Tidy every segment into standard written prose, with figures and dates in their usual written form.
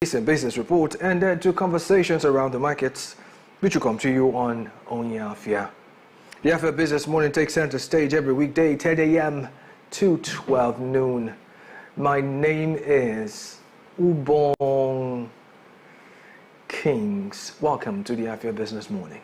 and business report, and then to conversations around the markets, which will come to you on Afia. The Afia Business Morning takes center stage every weekday, 10 a.m. to 12 noon. My name is Ubong Kings. Welcome to the Afia Business Morning.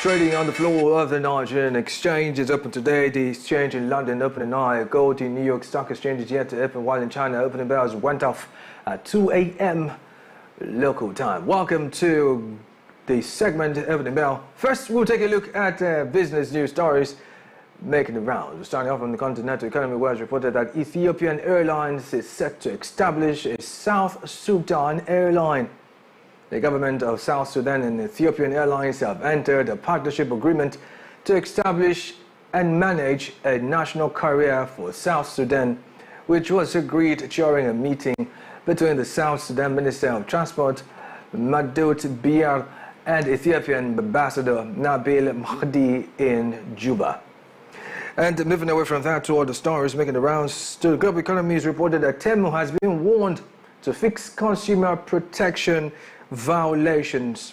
Trading on the floor of the Nigerian exchange is open today. The exchange in London opened an hour ago. The New York Stock Exchange is yet to open, while in China, opening bells went off at 2 a.m. local time. Welcome to the segment Opening Bell. First, we'll take a look at business news stories making the rounds. Starting off from the continental economy, where it's reported that Ethiopian Airlines is set to establish a South Sudan airline. The government of South Sudan and Ethiopian Airlines have entered a partnership agreement to establish and manage a national carrier for South Sudan, which was agreed during a meeting between the South Sudan Minister of Transport, Madut Biar, and Ethiopian Ambassador Nabil Mahdi in Juba. And moving away from that to other stories making the rounds to the global economy, is reported that Temu has been warned to fix consumer protection violations.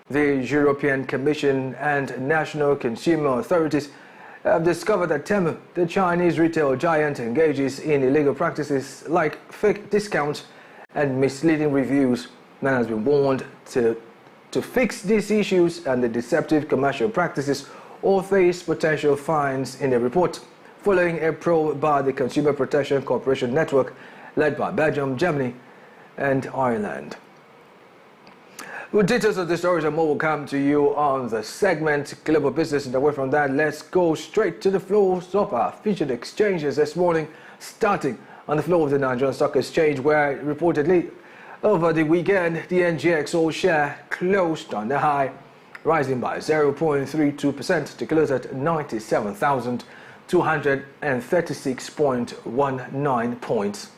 The European Commission and national consumer authorities have discovered that Temu, the Chinese retail giant, engages in illegal practices like fake discounts and misleading reviews, and has been warned to fix these issues and the deceptive commercial practices or face potential fines in a report following a probe by the Consumer Protection Cooperation Network led by Belgium, Germany and Ireland. With details of the stories and more will come to you on the segment Global Business, and away from that, let's go straight to the floors of our featured exchanges this morning, starting on the floor of the Nigerian Stock Exchange, where reportedly over the weekend the NGX all share closed on the high, rising by 0.32% to close at 97,236.19 points.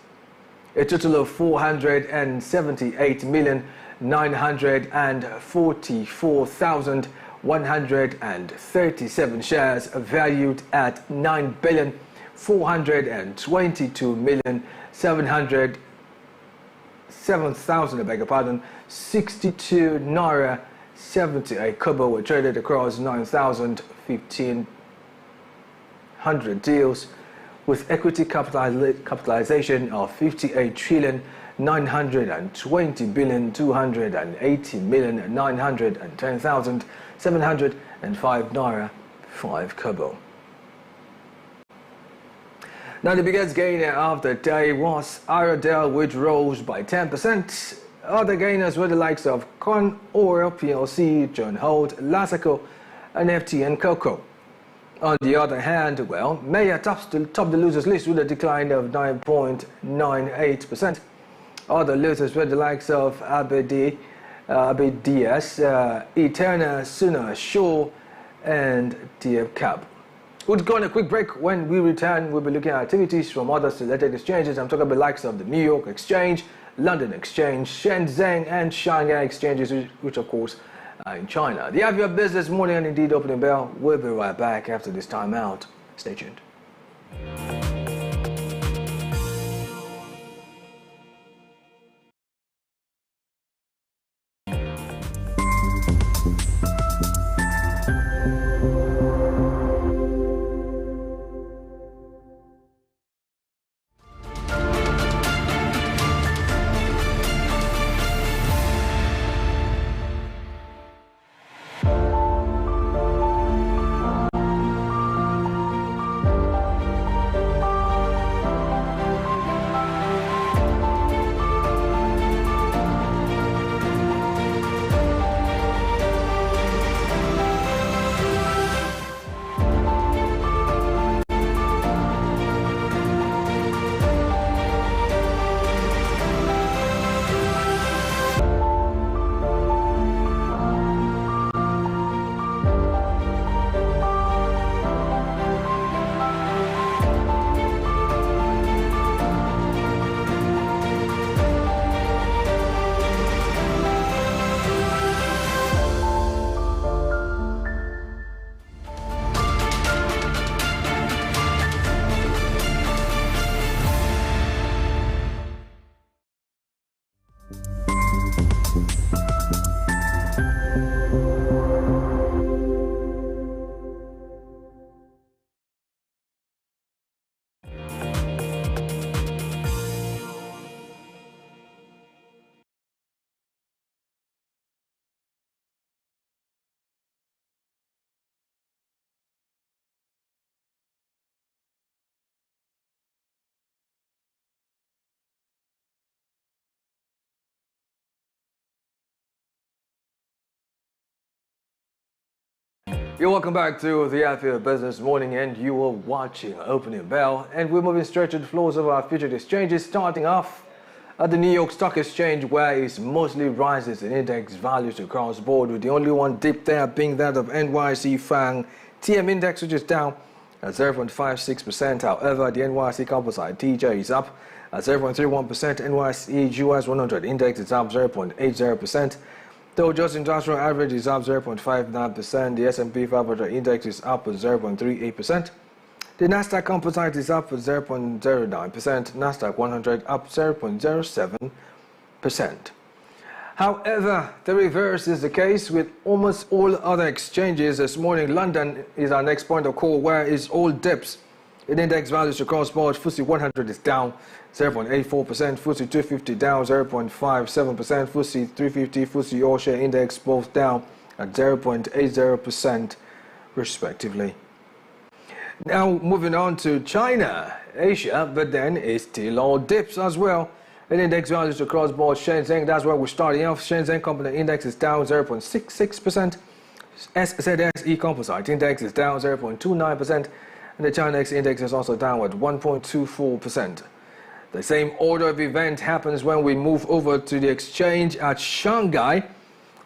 A total of 478,944,137 shares valued at 9,422,707,000, 62 naira 78 kobo were traded across 9,100 deals, with equity capitalization of 58,920,280,910,705 naira 5 kobo. Now, the biggest gainer of the day was Iredell, which rose by 10%. Other gainers were the likes of Con Oil PLC, John Holt, Lasaco, and FTN Cocoa. On the other hand, well, Maya topped the losers list with a decline of 9.98%. Other losers were the likes of ABDS, Eterna, Suna, Shaw, and TF Cab. We'll go on a quick break. When we return, we'll be looking at activities from other selected exchanges. I'm talking about the likes of the New York Exchange, London Exchange, Shenzhen, and Shanghai exchanges, which of course are in China. The Afia Business Morning and indeed Opening Bell. We'll be right back after this time out. Stay tuned. You're welcome back to the Afia Business Morning, and you are watching Opening Bell, and we're moving straight to the floors of our featured exchanges, starting off at the New York Stock Exchange, where it mostly rises in index values across the board, with the only one dip there being that of NYC FANG TM Index, which is down at 0.56%. However, the NYC Composite TJ is up at 0.31%. NYC US 100 Index is up 0.80%. Dow Jones Industrial Average is up 0.59%. The S&P 500 Index is up at 0.38%. The Nasdaq Composite is up at 0.09%. Nasdaq 100 up 0.07%. However, the reverse is the case with almost all other exchanges this morning. London is our next point of call, where it's all dips. In index values across board, FTSE 100 is down 0.84%, FTSE 250 down 0.57%, FTSE 350, FTSE All Share Index both down at 0.80% respectively. Now moving on to China, Asia, but then it's still all dips as well. And index values across board. Shenzhen, that's where we're starting off. Shenzhen Composite Index is down 0.66%. SZSE Composite Index is down 0.29%. And the China X Index is also down at 1.24%. The same order of event happens when we move over to the exchange at Shanghai,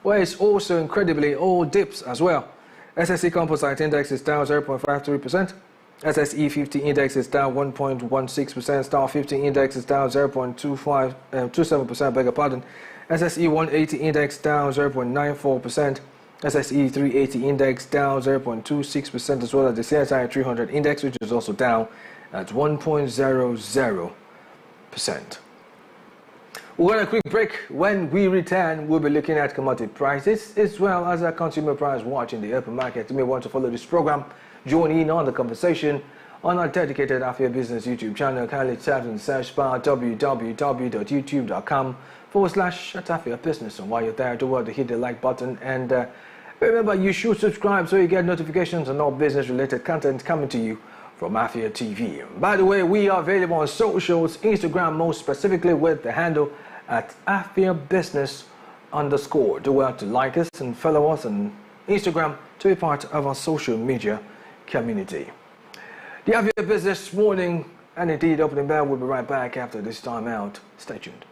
where it's also incredibly all dips as well. SSE Composite Index is down 0.53%. SSE 50 Index is down 1.16%. Star 50 Index is down 0.27%. Beg your pardon. SSE 180 Index down 0.94%. SSE 380 Index down 0.26%, as well as the CSI 300 Index, which is also down at 1.00%. We're on a quick break. When we return, we'll be looking at commodity prices as well as our consumer price watch in the open market. You may want to follow this program. Join in on the conversation on our dedicated Afia Business YouTube channel. Kindly tap in the search bar www.youtube.com/Afia Business. And while you're there, don't forget to hit the like button. And remember, you should subscribe so you get notifications on all business-related content coming to you from Afia TV. By the way, we are available on socials, Instagram most specifically with the handle at Afia Business _. Do well to like us and follow us on Instagram to be part of our social media community. The Afia Business Morning and indeed Opening Bell will be right back after this time out. Stay tuned.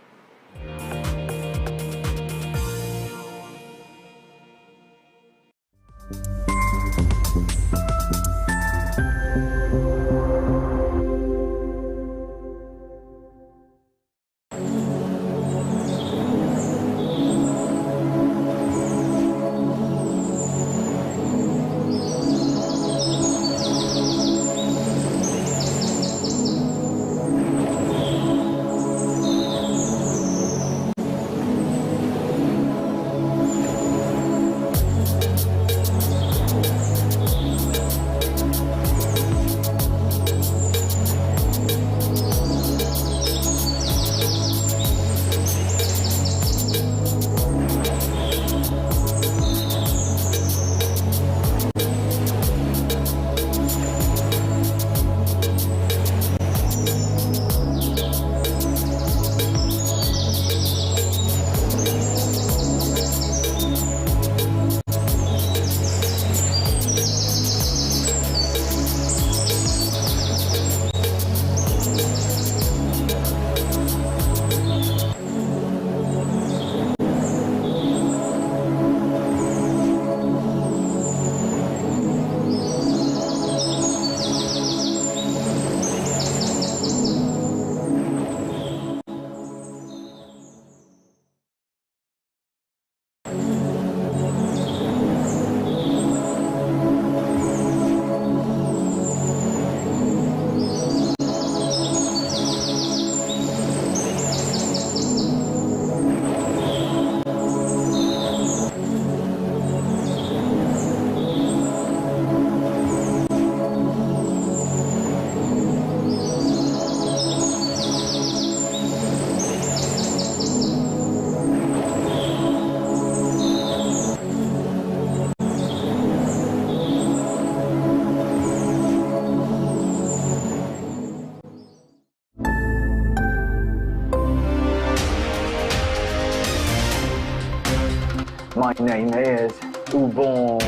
My name is Ubon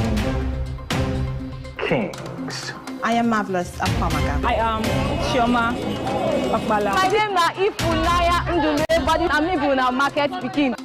Kings. I am Marvelous Apamaga. I am Chioma Akbala. My name is Ifunaya Ndule, but I'm even a market speaking.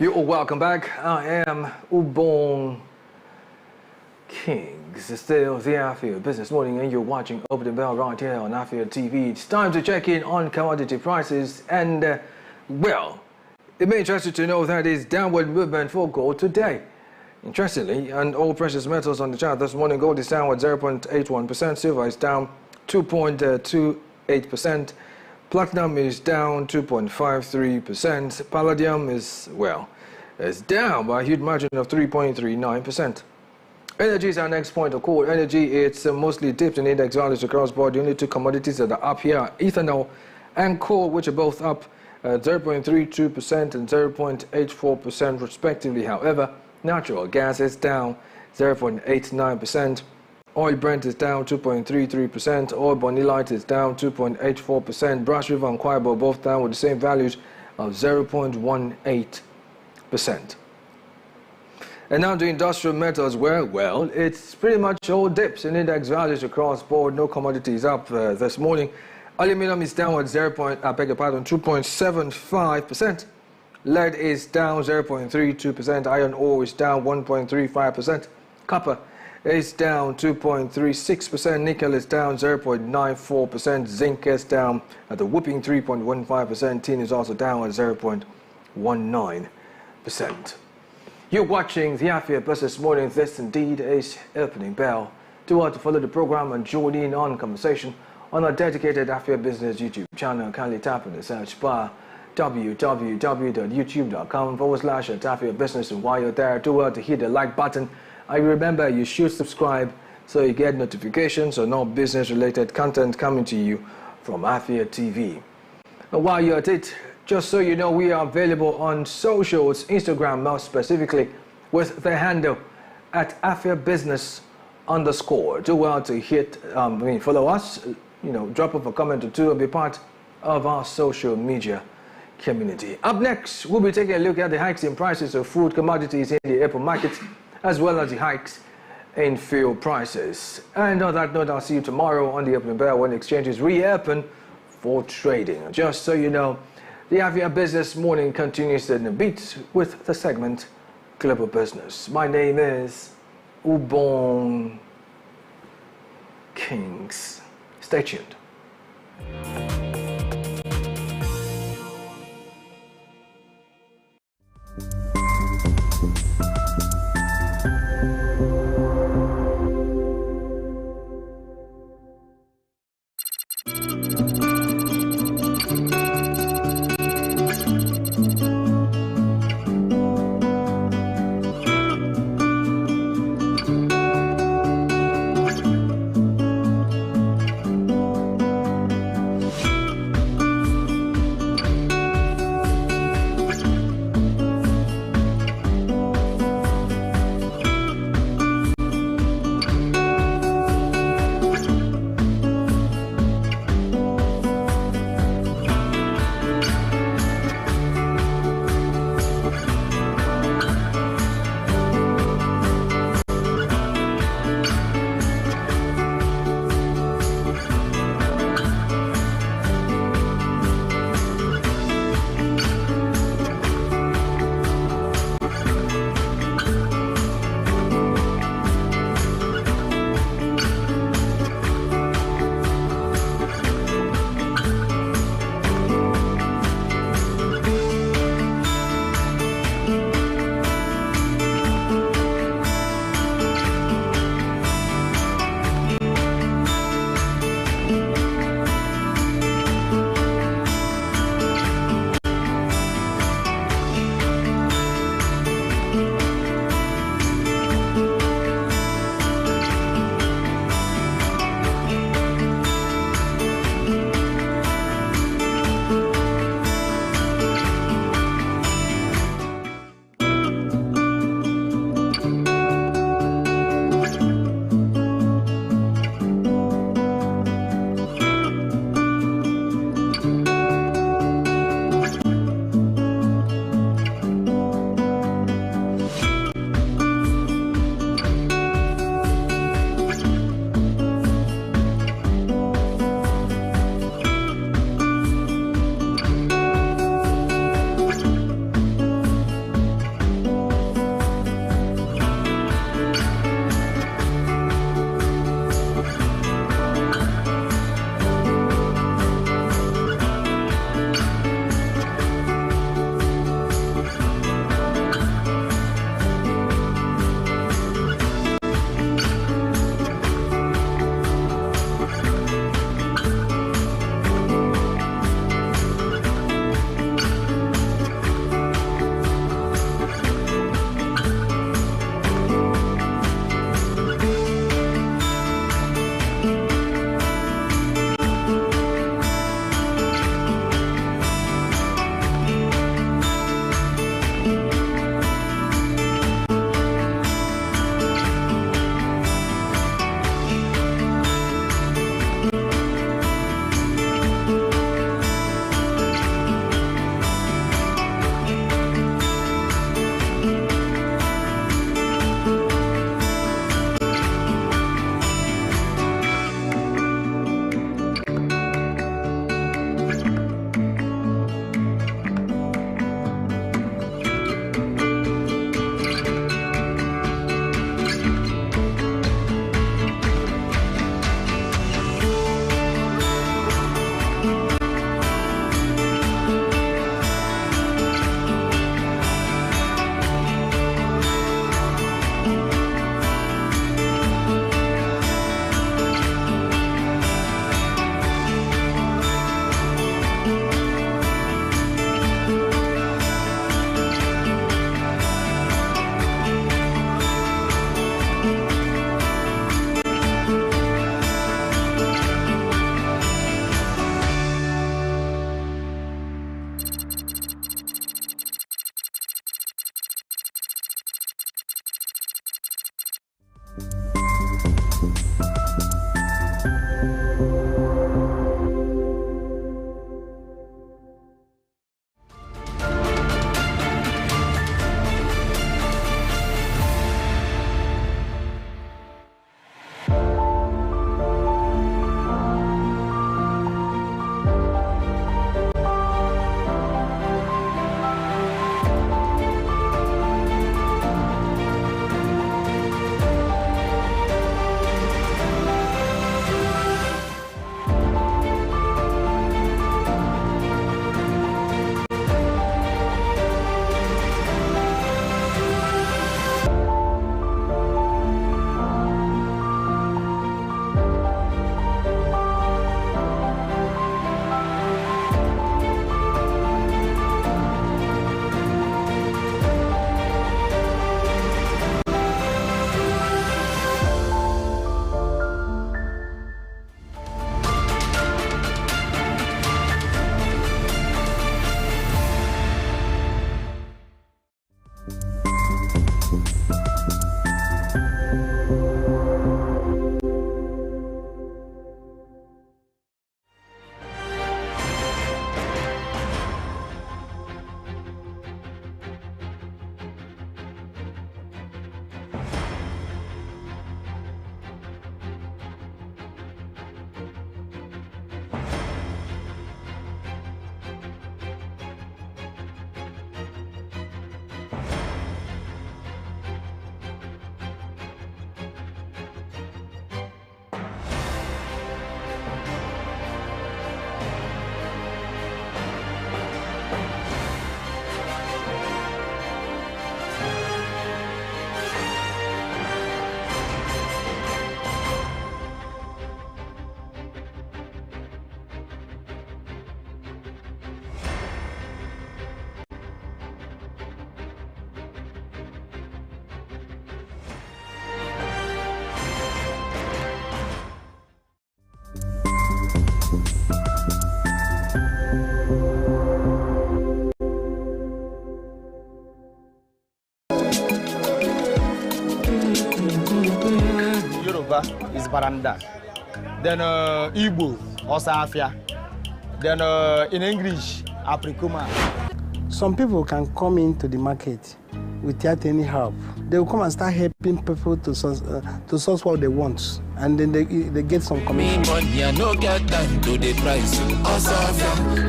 You're all welcome back. I am Ubong Kings. It's still the Afia Business Morning, and you're watching Open the Bell right here on Afia TV. It's time to check in on commodity prices, and well, it may interest you to know that it's downward movement for gold today. Interestingly, and all precious metals on the chart this morning, gold is down at 0.81%, silver is down 2.28%. Platinum is down 2.53%. Palladium is, well, it's down by a huge margin of 3.39%. Energy is our next point of call. Energy, it's mostly dipped in index values across board. The only two commodities that are up here are ethanol and coal, which are both up 0.32% and 0.84% respectively. However, natural gas is down 0.89%. Oil Brent is down 2.33%. Oil Bonilite is down 2.84%. Brass River and Quibo both down with the same values of 0.18%. And now the industrial metals, well, it's pretty much all dips in index values across board. No commodities up this morning. Aluminum is down at 2.75%. Lead is down 0.32%. Iron ore is down 1.35%. Copper is down 2.36%. Nickel is down 0.94%. Zinc is down at a whooping 3.15%. Tin is also down at 0.19%. You're watching the Afia Business Morning. This indeed is Opening Bell. To follow the program and join in on conversation on our dedicated Afia Business YouTube channel, kindly tap in the search bar www.youtube.com/Afia Business, and while you're there, to hit the like button. I remember you should subscribe so you get notifications on all business-related content coming to you from Afia TV. And while you're at it, just so you know, we are available on socials, Instagram more specifically, with the handle at Afia Business _. Do well to hit, follow us, drop off a comment or two and be part of our social media community. Up next, we'll be taking a look at the hikes in prices of food commodities in the April markets, as well as the hikes in fuel prices. And on that note, I'll see you tomorrow on the Opening Bell when exchanges reopen for trading. Just so you know, the Afia Business Morning continues in a beat with the segment Global Business. My name is Ubong Kings. Stay tuned. Baranda. Then Igbo, also Afia. Then in English, Aprikuma. Some people can come into the market without any help. They will come and start helping people to source what they want, and then they get some commission. Money, I no get time to the price.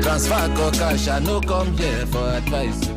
Transfer or cash, I no come here for advice.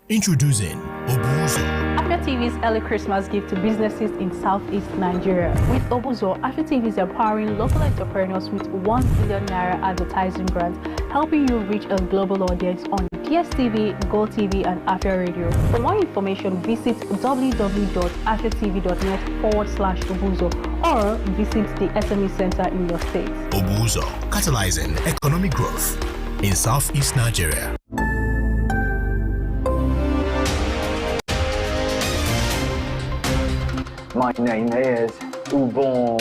Introducing Obuzo. Afia TV's early Christmas gift to businesses in Southeast Nigeria. With Obuzo, Afia TV is empowering local entrepreneurs with 1 billion naira advertising grant, helping you reach a global audience on DSTV, GoTV, and Afia Radio. For more information, visit www.afiatv.net/Obuzo or visit the SME Center in your state. Obuzo, catalyzing economic growth in Southeast Nigeria. My name is Ubon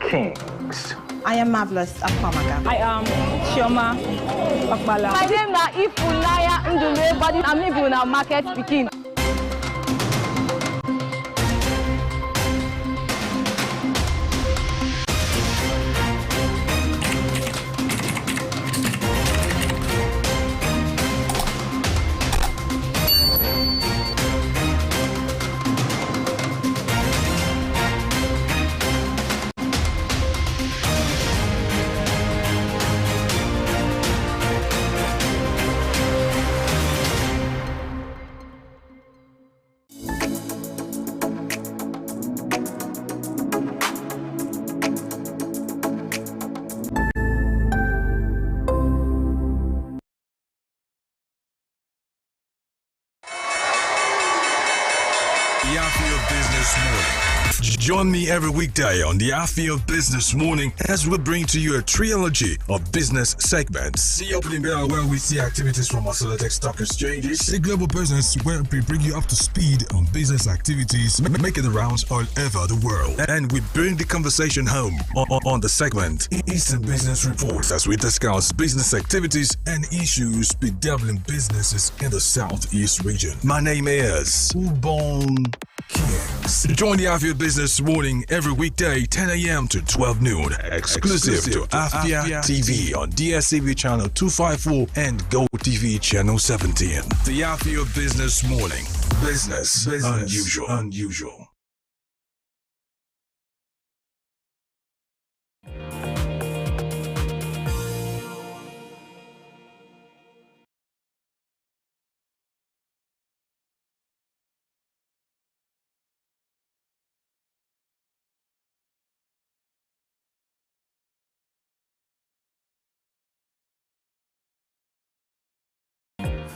Kings. I am Marvelous Akwamaga. I am Chioma Okpala. My name na Ifunaya Ndule, but I'm living in market speaking. The Afia Business Morning. Join me every weekday on the Afia Business Morning as we bring to you a trilogy of business segments. The opening bell where we see activities from our select stock exchanges. The global business where we bring you up to speed on business activities making the rounds all over the world. And we bring the conversation home on the segment Eastern Business Reports as we discuss business activities and issues bedeviling businesses in the Southeast region. My name is Ubon Kings. Join the Afia Business Morning every weekday 10 a.m. to 12 noon. Exclusive to Afia TV on DSTV channel 254 and GoTV channel 17. The Afia Business Morning. Business unusual.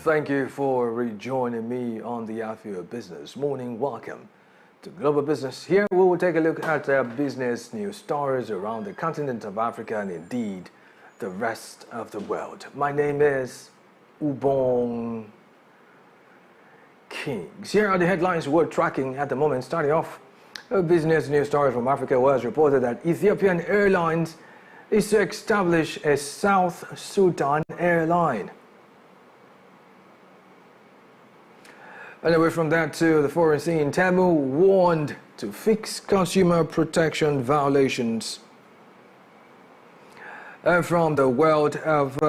Thank you for rejoining me on the Afia Business Morning. Welcome to Global Business. Here we will take a look at business news stories around the continent of Africa and indeed the rest of the world. My name is Ubon Kings. Here are the headlines we're tracking at the moment. Starting off, a business news story from Africa was reported that Ethiopian Airlines is to establish a South Sudan airline. And away from that to the foreign scene, Temu warned to fix consumer protection violations. From the world of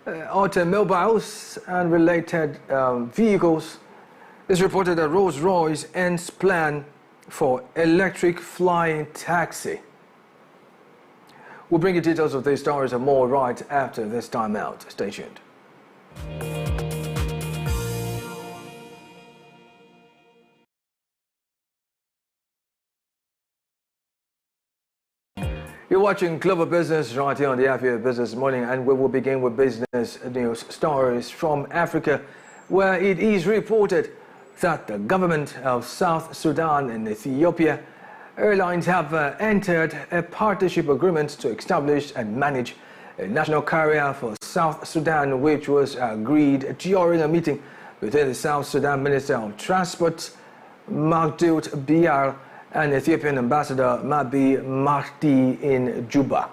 automobiles and related vehicles, it's reported that Rolls-Royce ends plan for electric flying taxi. We'll bring you details of these stories and more right after this time out. Stay tuned. You're watching Global Business right here on the Afia Business Morning, and we will begin with business news stories from Africa, where it is reported that the government of South Sudan and Ethiopia Airlines have entered a partnership agreement to establish and manage a national carrier for South Sudan, which was agreed during a meeting between the South Sudan Minister of Transport, Magdut Biar, and Ethiopian Ambassador Mabi Mahdi in Juba.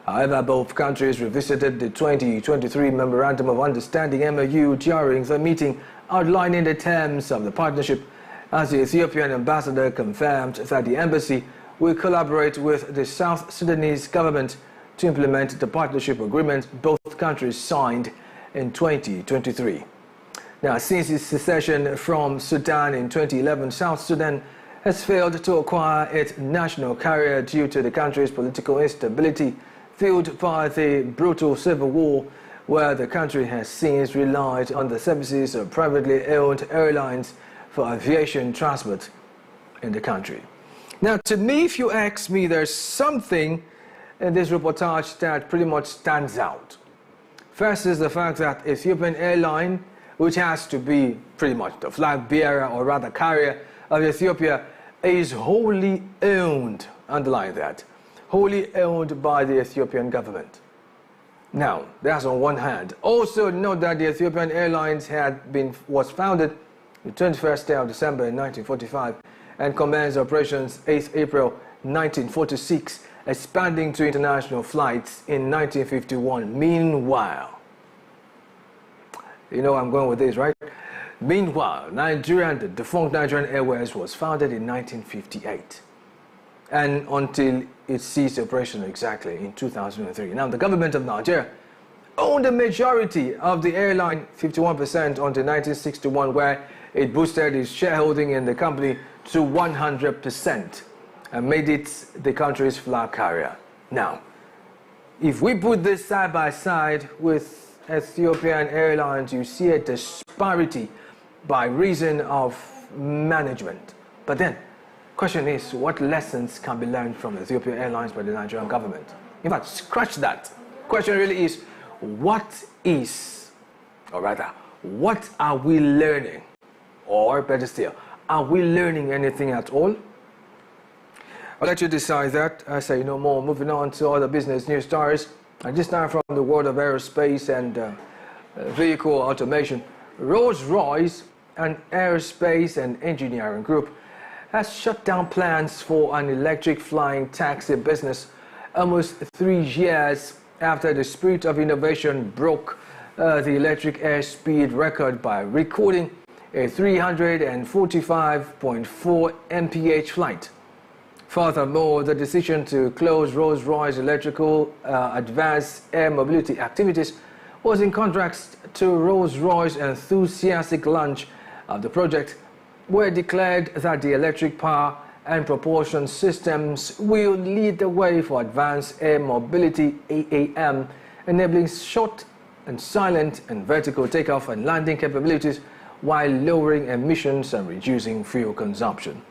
However, both countries revisited the 2023 Memorandum of Understanding MOU during the meeting, outlining the terms of the partnership as the Ethiopian ambassador confirmed that the embassy will collaborate with the South Sudanese government to implement the partnership agreement both countries signed in 2023. Now, since its secession from Sudan in 2011, South Sudan has failed to acquire its national carrier due to the country's political instability fueled by the brutal civil war, where the country has since relied on the services of privately owned airlines for aviation transport in the country. Now, to me, if you ask me, there's something in this reportage that pretty much stands out. First is the fact that Ethiopian Airline, which has to be pretty much the flag bearer or rather carrier of Ethiopia, is wholly owned, underline that, wholly owned by the Ethiopian government. Now, that's on one hand. Also note that the Ethiopian Airlines was founded the 21st day of December in 1945 and commenced operations 8th April 1946, expanding to international flights in 1951. Meanwhile, you know I'm going with this, right? Meanwhile, the defunct Nigerian Airways was founded in 1958 and until it ceased operation exactly in 2003. Now, the government of Nigeria owned the majority of the airline, 51% until 1961, where it boosted its shareholding in the company to 100% and made it the country's flag carrier. Now, if we put this side by side with Ethiopian Airlines, you see a disparity by reason of management. But then, question is, what lessons can be learned from Ethiopian Airlines by the Nigerian government? In fact, scratch that. Question really is, what are we learning? Or better still, are we learning anything at all? I'll let you decide that. I say no more. Moving on to other business news stories. And this time from the world of aerospace and vehicle automation. Rolls-Royce, an aerospace and engineering group, has shut down plans for an electric flying taxi business almost 3 years after the spirit of innovation broke the electric airspeed record by recording a 345.4 mph flight. Furthermore, the decision to close Rolls-Royce electrical advanced air mobility activities was in contrast to Rolls-Royce's enthusiastic launch of the project, where it declared that the electric power and propulsion systems will lead the way for advanced air mobility AAM, enabling short and silent and vertical takeoff and landing capabilities while lowering emissions and reducing fuel consumption.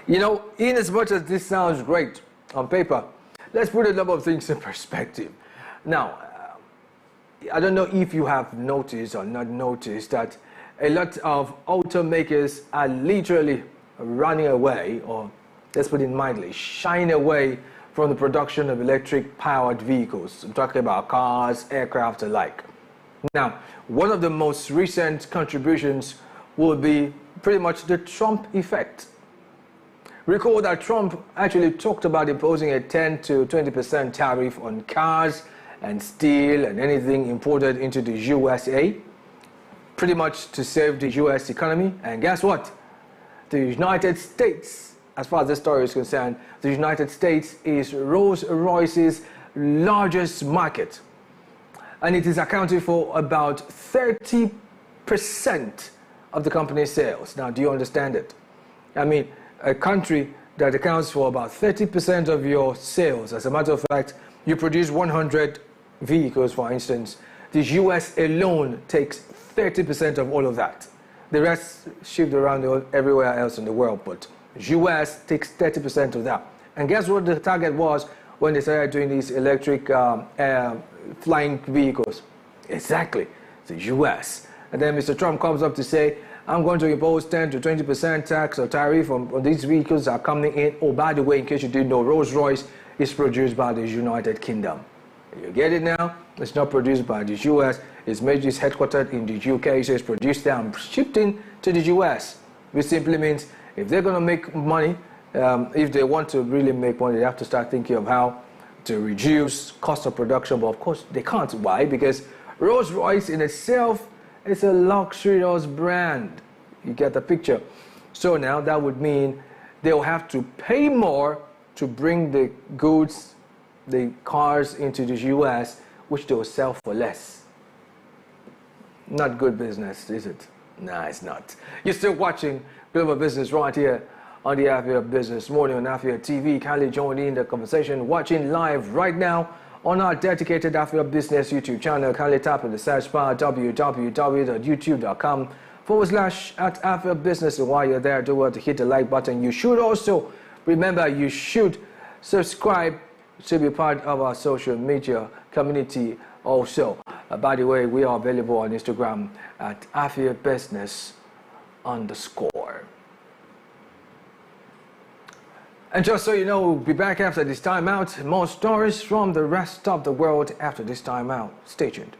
You know, in as much as this sounds great on paper, let's put a number of things in perspective. Now, I don't know if you have noticed or not noticed that a lot of automakers are literally running away, or let's put it mildly, shying away from the production of electric-powered vehicles. I'm talking about cars, aircraft alike. Now, one of the most recent contributions will be pretty much the Trump effect. Recall that Trump actually talked about imposing a 10 to 20% tariff on cars and steel and anything imported into the USA, pretty much to save the US economy. And guess what? The United States, as far as this story is concerned, the United States is Rolls-Royce's largest market. And it is accounting for about 30% of the company's sales. Now, do you understand it? I mean, a country that accounts for about 30% of your sales. As a matter of fact, you produce 100 vehicles, for instance. The US alone takes 30% of all of that. The rest shipped around everywhere else in the world, but US takes 30% of that. And guess what the target was when they started doing these electric flying vehicles? Exactly, the US. And then Mr. Trump comes up to say, I'm going to impose 10 to 20% tax or tariff on these vehicles that are coming in. Oh, by the way, in case you didn't know, Rolls-Royce is produced by the United Kingdom. You get it now? It's not produced by the US. It's headquartered in the UK, so it's produced there and shipped in to the US. Which simply means if they're going to make money, if they want to really make money, they have to start thinking of how to reduce cost of production. But of course, they can't. Why? Because Rolls-Royce in itself is a luxurious brand. You get the picture. So now that would mean they'll have to pay more to bring the goods, the cars into the US, which they'll sell for less. Not good business, is it? Nah, it's not. You're still watching Global Business right here on the Afia Business Morning on Afia TV. Kindly join in the conversation, watching live right now on our dedicated Afia Business YouTube channel. Kindly tap in the search bar www.youtube.com/@Afia Business. And while you're there, do well to hit the like button. You should also remember you should subscribe to be part of our social media community also. By the way, we are available on Instagram at Afia Business _. And just so you know, we'll be back after this time out. More stories from the rest of the world after this time out. Stay tuned.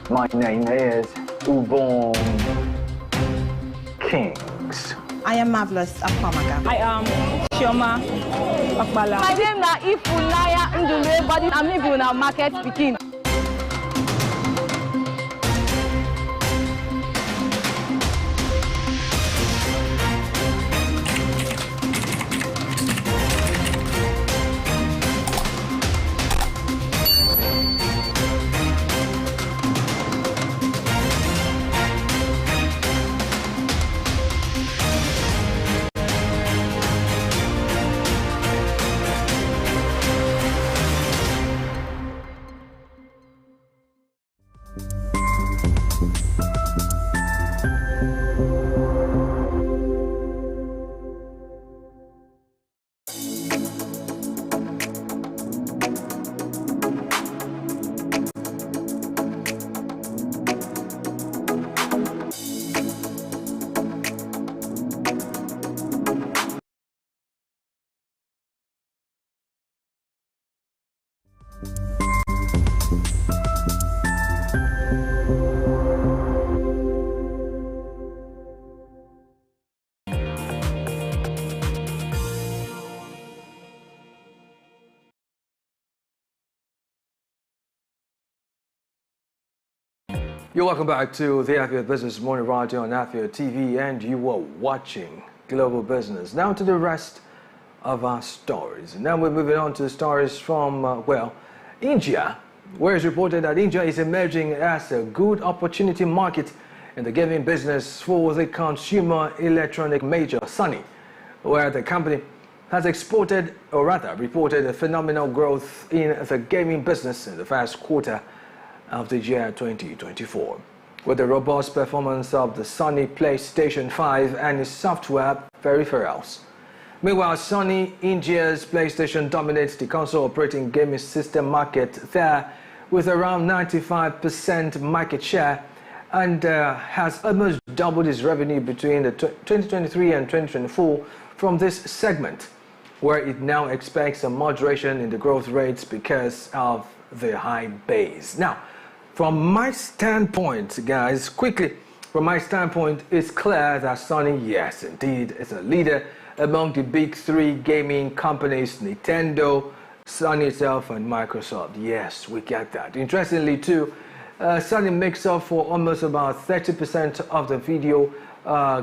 My name is Ubon Kings. I am Marvelous Akwamaga. I am Chioma Okpala. My name na Ifunaya Ndule, but I'm even a market speaking. You're welcome back to the Afia Business Morning Radio on Afia TV, and you are watching Global Business. Now to the rest of our stories. Now we're moving on to stories from, India, where it's reported that India is emerging as a good opportunity market in the gaming business for the consumer electronic major Sony, where the company has reported a phenomenal growth in the gaming business in the first quarter of the year 2024, with the robust performance of the Sony PlayStation 5 and its software peripherals. Meanwhile, Sony India's PlayStation dominates the console operating gaming system market there with around 95% market share, and has almost doubled its revenue between the 2023 and 2024 from this segment, where it now expects a moderation in the growth rates because of the high base. Now, from my standpoint, guys, quickly, from my standpoint, it's clear that Sony, yes, indeed, is a leader among the big three gaming companies, Nintendo, Sony itself, and Microsoft. Yes, we get that. Interestingly, too, Sony makes up for almost about 30% of the video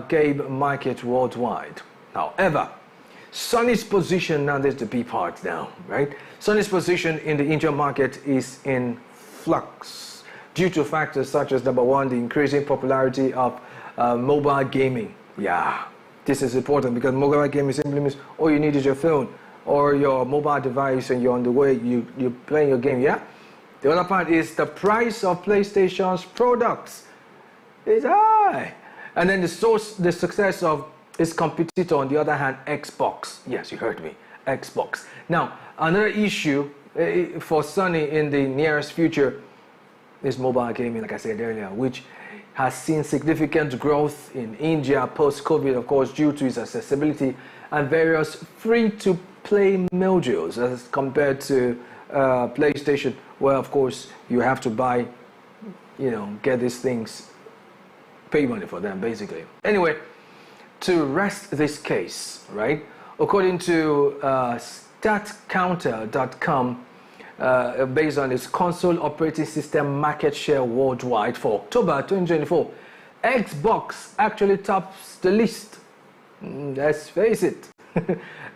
game market worldwide. However, Sony's position, now there's the B part now, right? Sony's position in the Indian market is in flux due to factors such as, number one, the increasing popularity of mobile gaming. Yeah, this is important because mobile gaming simply means all you need is your phone or your mobile device and you're on the way, you're playing your game, yeah? The other part is the price of PlayStation's products is high. And then the success of its competitor, on the other hand, Xbox. Yes, you heard me, Xbox. Now, another issue for Sony in the nearest future is mobile gaming, like I said earlier, which has seen significant growth in India post-COVID, of course, due to its accessibility and various free-to-play modules as compared to PlayStation, where, of course, you have to buy, get these things, pay money for them, basically. Anyway, to rest this case, right, according to StatCounter.com, based on its console operating system market share worldwide for October 2024, Xbox actually tops the list. Let's face it.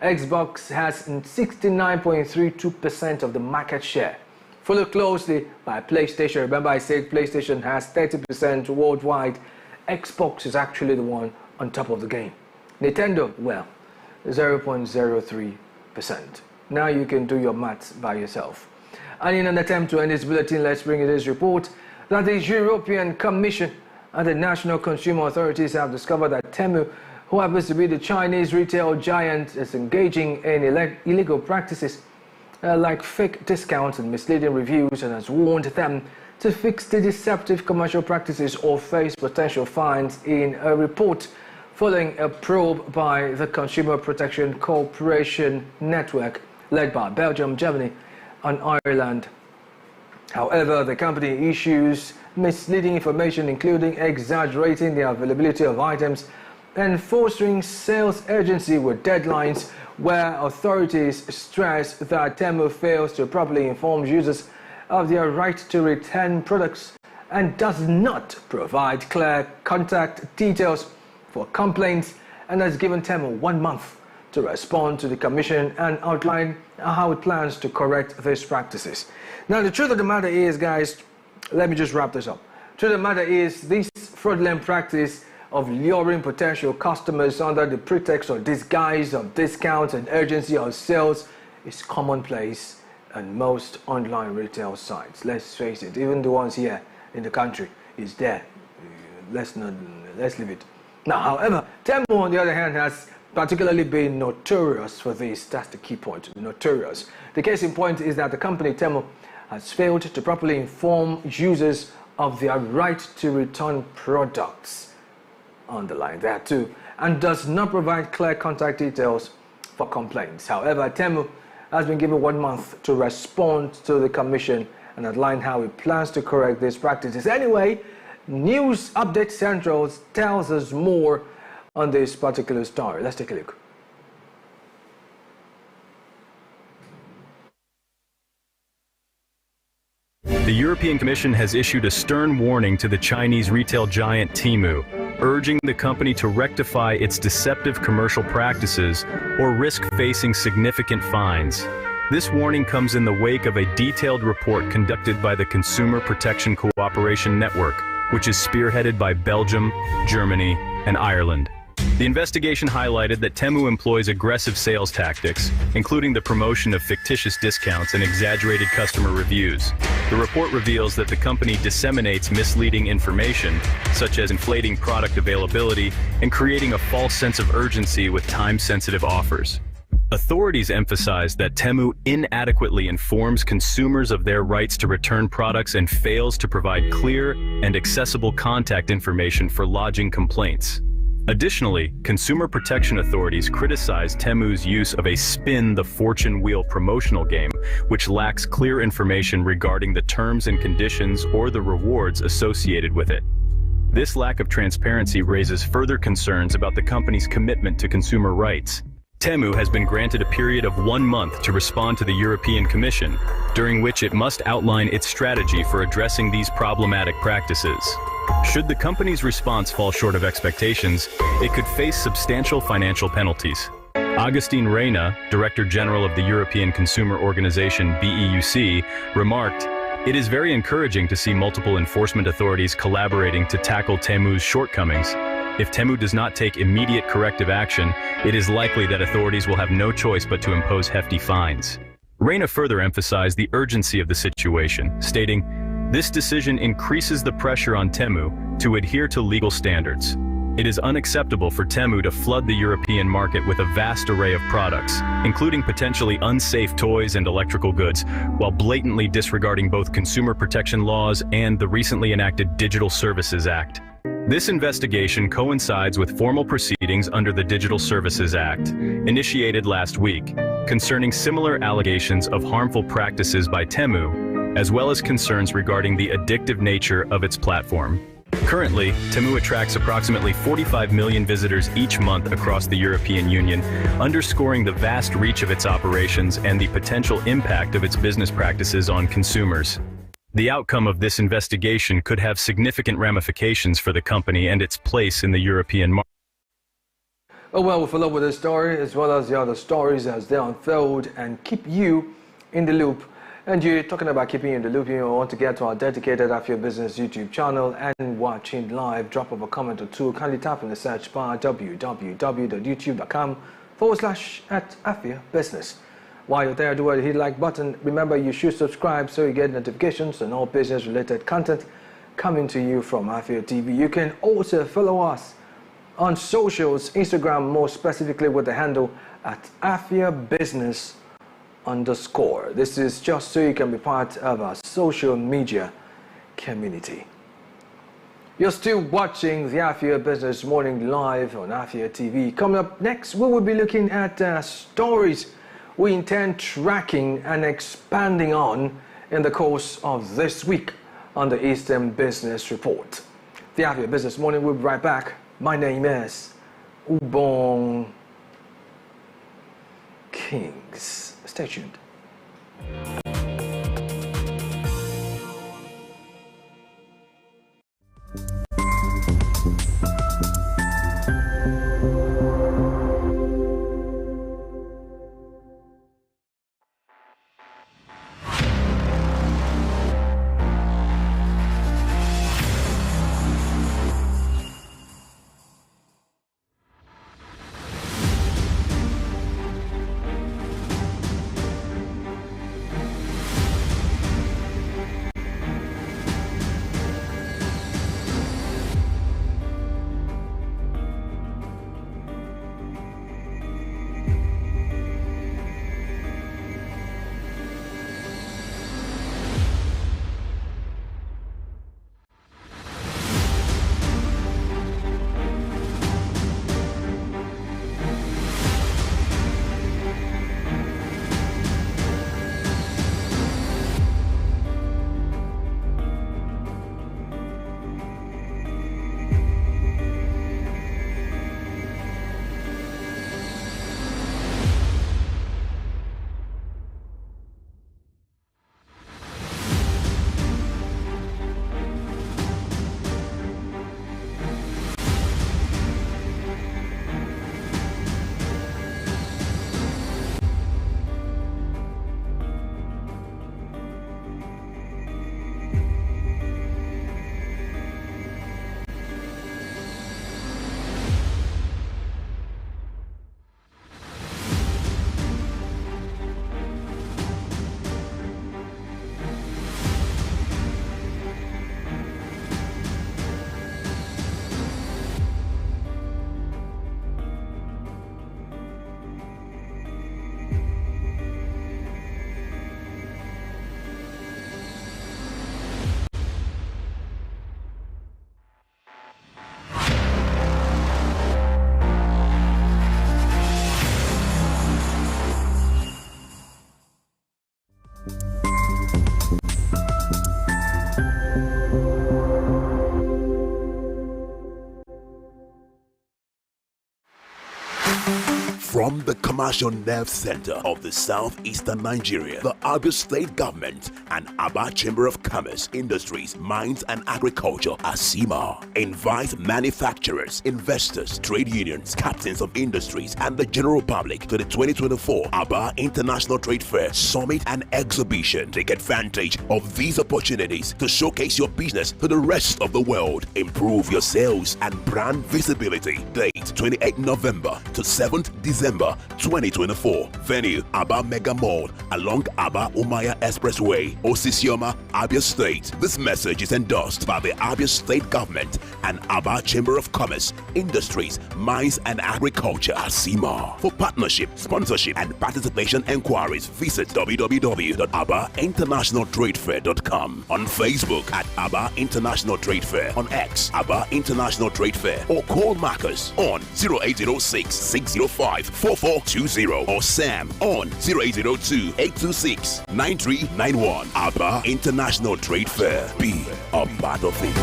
Xbox has 69.32% of the market share, followed closely by PlayStation. Remember I said PlayStation has 30% worldwide. Xbox is actually the one on top of the game. Nintendo, well, 0.03%. Now you can do your maths by yourself. And in an attempt to end this bulletin, let's bring you this report that the European Commission and the national consumer authorities have discovered that Temu, who happens to be the Chinese retail giant, is engaging in illegal practices like fake discounts and misleading reviews, and has warned them to fix the deceptive commercial practices or face potential fines in a report following a probe by the Consumer Protection Cooperation Network led by Belgium, Germany, and Ireland However, the company issues misleading information, including exaggerating the availability of items and fostering sales urgency with deadlines, where authorities stress that Temu fails to properly inform users of their right to return products and does not provide clear contact details for complaints, and has given Temu 1 month to respond to the Commission and outline how it plans to correct these practices. Now, the truth of the matter is, guys, let me just wrap this up. The truth of the matter is, this fraudulent practice of luring potential customers under the pretext or disguise of discounts and urgency of sales is commonplace on most online retail sites. Let's face it, even the ones here in the country is there. Let's leave it. Now, however, Temu, on the other hand, has particularly been notorious for this. That's the key point, notorious. The case in point is that the company Temu has failed to properly inform users of their right to return products, underline that too, and does not provide clear contact details for complaints. However, Temu has been given 1 month to respond to the Commission and outline how it plans to correct these practices. Anyway, News Update Central tells us more on this particular story. Let's take a look. The European Commission has issued a stern warning to the Chinese retail giant Temu, urging the company to rectify its deceptive commercial practices or risk facing significant fines. This warning comes in the wake of a detailed report conducted by the Consumer Protection Cooperation Network, which is spearheaded by Belgium, Germany, and Ireland. The investigation highlighted that Temu employs aggressive sales tactics, including the promotion of fictitious discounts and exaggerated customer reviews. The report reveals that the company disseminates misleading information, such as inflating product availability and creating a false sense of urgency with time-sensitive offers. Authorities emphasize that Temu inadequately informs consumers of their rights to return products and fails to provide clear and accessible contact information for lodging complaints. Additionally, consumer protection authorities criticize Temu's use of a spin the fortune wheel promotional game, which lacks clear information regarding the terms and conditions or the rewards associated with it. This lack of transparency raises further concerns about the company's commitment to consumer rights. Temu has been granted a period of 1 month to respond to the European Commission, during which it must outline its strategy for addressing these problematic practices. Should the company's response fall short of expectations, it could face substantial financial penalties. Agustin Reyna, Director General of the European Consumer Organization BEUC, remarked, "It is very encouraging to see multiple enforcement authorities collaborating to tackle Temu's shortcomings. If Temu does not take immediate corrective action, it is likely that authorities will have no choice but to impose hefty fines." Reyna further emphasized the urgency of the situation, stating, "This decision increases the pressure on Temu to adhere to legal standards. It is unacceptable for Temu to flood the European market with a vast array of products, including potentially unsafe toys and electrical goods, while blatantly disregarding both consumer protection laws and the recently enacted Digital Services Act." This investigation coincides with formal proceedings under the Digital Services Act, initiated last week, concerning similar allegations of harmful practices by Temu, as well as concerns regarding the addictive nature of its platform. Currently, Temu attracts approximately 45 million visitors each month across the European Union, underscoring the vast reach of its operations and the potential impact of its business practices on consumers. The outcome of this investigation could have significant ramifications for the company and its place in the European market. Oh well, we'll follow with this story as well as the other stories as they unfold and keep you in the loop. And you're talking about keeping you in the loop, you want to get to our dedicated Afia Business YouTube channel and watching live, drop of a comment or two. Kindly tap in the search bar www.youtube.com/@Afia Business. While you're there, do hit the like button. Remember, you should subscribe so you get notifications on all business-related content coming to you from Afia TV. You can also follow us on socials, Instagram more specifically with the handle @AfiaBusiness_. This is just so you can be part of our social media community. You're still watching the Afia Business Morning live on Afia TV. Coming up next, we will be looking at stories we intend tracking and expanding on in the course of this week on the Eastern Business Report. The Afia Business Morning will be right back. My name is Ubong Kings. Stay tuned. From the commercial nerve center of the southeastern Nigeria, the Abia State Government and Aba Chamber of Commerce, Industries, Mines and Agriculture, ASIMA, invite manufacturers, investors, trade unions, captains of industries, and the general public to the 2024 Aba International Trade Fair Summit and Exhibition. Take advantage of these opportunities to showcase your business to the rest of the world. Improve your sales and brand visibility. Date 28 November to 7th December 2024. Venue Aba Mega Mall along Aba Umaya Expressway, Osisioma, Abia State. This message is endorsed by the Abia State Government and Aba Chamber of Commerce, Industries, Mines and Agriculture, ASIMA. For partnership, sponsorship and participation enquiries, visit www.abainternationaltradefair.com. On Facebook at Aba International Trade Fair, on X Aba International Trade Fair, or call Marcus on 0806 605 4420 or Sam on 0802 826 9391. Aba International Trade Fair. Be a part of it.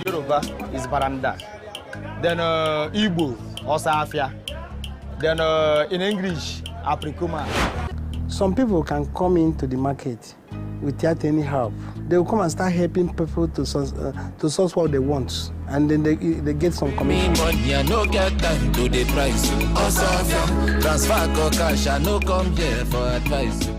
Yoruba is Baranda. Then Igbo, also Afia. Then in English, Apricoma. Some people can come into the market without any help. They will come and start helping people to source what they want, and then they get some commission. Me money, I no get time to the price. Afia, transfer or cash, I no come here for advice.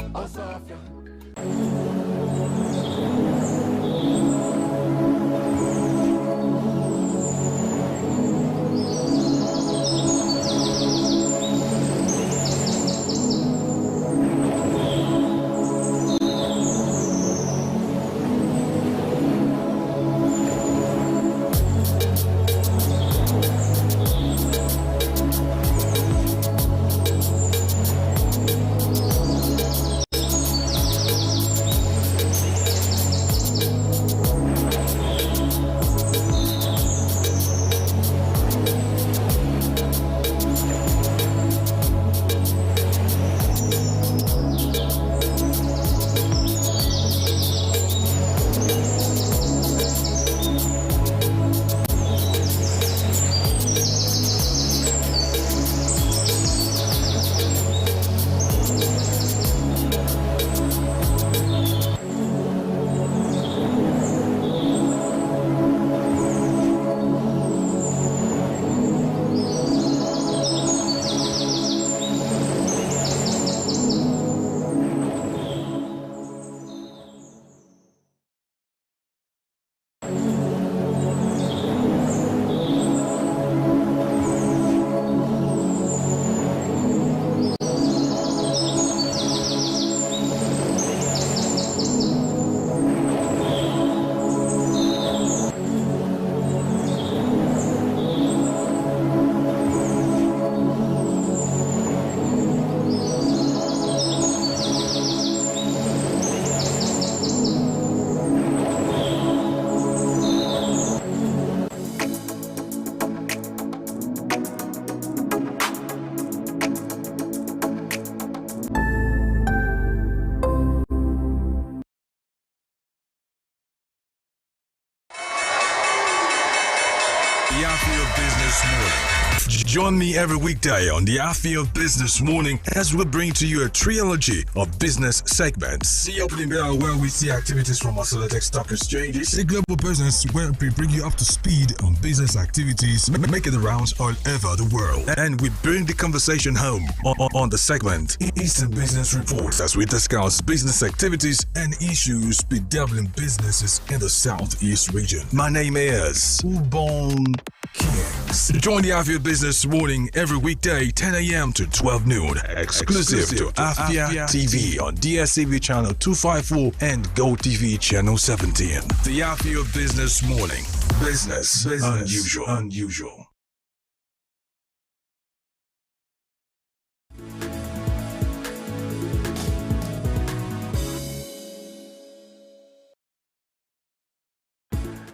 Join me every weekday on the Afia Business Morning as we bring to you a trilogy of business segments. The opening bell where we see activities from our selected stock exchanges. A global business where we bring you up to speed on business activities, making the rounds all over the world. And we bring the conversation home on the segment Eastern Business Report as we discuss business activities and issues bedeviling businesses in the Southeast region. My name is Ubon Kings. Join the Afia Business Morning every weekday 10 a.m. to 12 noon. Exclusive to Afia TV on DSTV channel 254 and GoTV channel 17. The Afia Business Morning. Business unusual.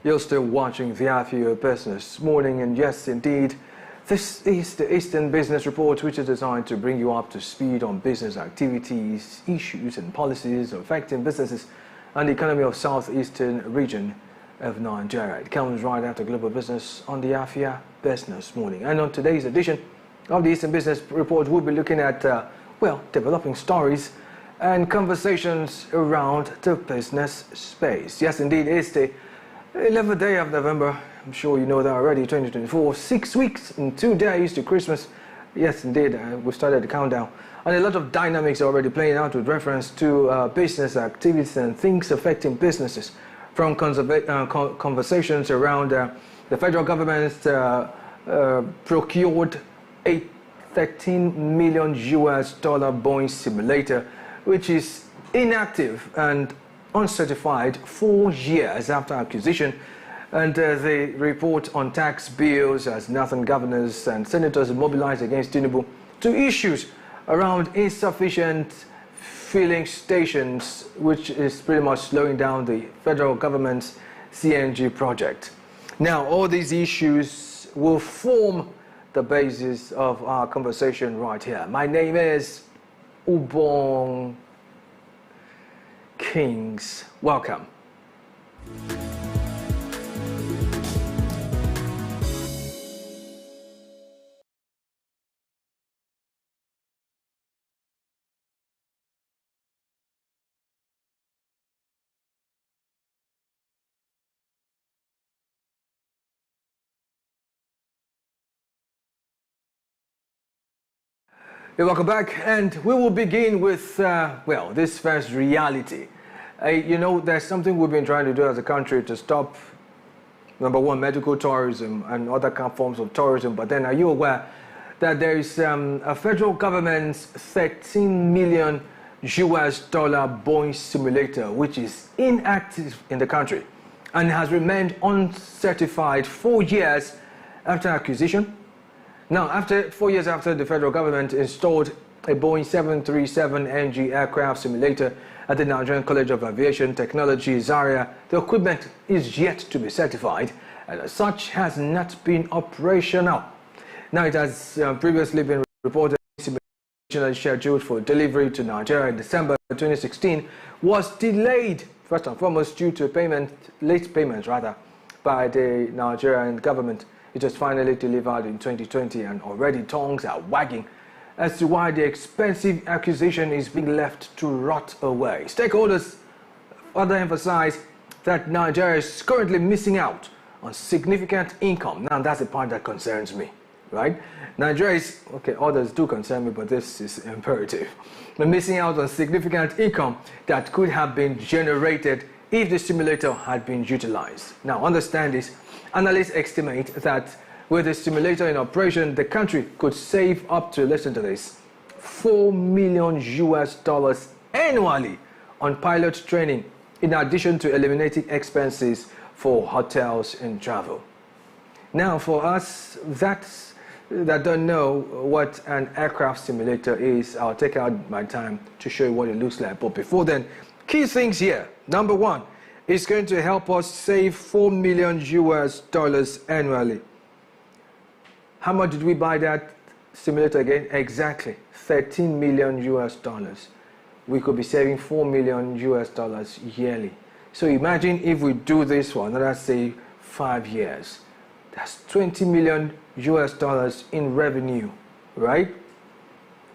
You're still watching the Afia Business Morning, and yes, indeed, this is the Eastern Business Report, which is designed to bring you up to speed on business activities, issues and policies affecting businesses and the economy of Southeastern region of Nigeria. It comes right after Global Business on the Afia Business Morning. And on today's edition of the Eastern Business Report, we'll be looking at, developing stories and conversations around the business space. Yes, indeed, it's the 11th day of November. I'm sure you know that already, 2024. 6 weeks and 2 days to Christmas. Yes, indeed, we started the countdown. And a lot of dynamics are already playing out with reference to business activities and things affecting businesses. From conversations around the federal government procured a $13 million Boeing simulator, which is inactive and uncertified 4 years after acquisition, and the report on tax bills as northern governors and senators mobilized against Tinubu to issues around insufficient filling stations, which is pretty much slowing down the federal government's CNG project. Now, all these issues will form the basis of our conversation right here. My name is Ubong Kings. Welcome. Welcome back, and we will begin with, this first reality. There's something we've been trying to do as a country to stop, number one, medical tourism and other forms of tourism. But then, are you aware that there is a federal government's $13 million Boeing simulator, which is inactive in the country and has remained uncertified 4 years after acquisition? Now, after 4 years after the federal government installed a Boeing 737NG aircraft simulator at the Nigerian College of Aviation Technology, Zaria, the equipment is yet to be certified and as such has not been operational. Now, it has previously been reported the simulation scheduled for delivery to Nigeria in December 2016 was delayed, first and foremost, due to late payment by the Nigerian government. It was finally delivered in 2020, and already tongues are wagging as to why the expensive acquisition is being left to rot away. Stakeholders further emphasize that Nigeria is currently missing out on significant income. Now, that's the part that concerns me, right? Nigeria is, others do concern me, but this is imperative. We're missing out on significant income that could have been generated if the simulator had been utilized. Now, understand this. Analysts estimate that with the simulator in operation, the country could save up to, listen to this, $4 million annually on pilot training, in addition to eliminating expenses for hotels and travel. Now, for us that don't know what an aircraft simulator is, I'll take out my time to show you what it looks like. But before then, key things here. Number one, it's going to help us save $4 million annually. How much did we buy that simulator again? Exactly, $13 million. We could be saving $4 million yearly. So imagine if we do this for another, say, 5 years. That's $20 million US in revenue, right?